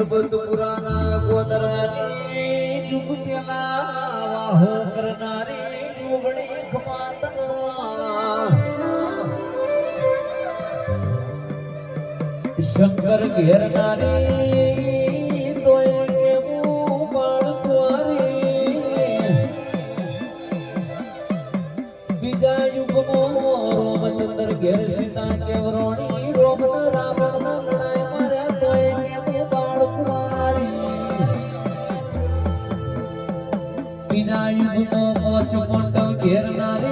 પર્વત પુરાના ગોદરાની જુગ પેલા વાહો કરનારી જુગણી ખમાતમાં શંકર ઘેરનારી તોય કેવું બાળકવારી બીજા યુગમાં રોમચંદ્ર ઘેર સીતા કેવરોણી રોમન રાવણ ના લડાઈ માર્યા તોય કેવું બાળકવારી બીજા યુગમાં મોચ મોટલ ઘેરનારી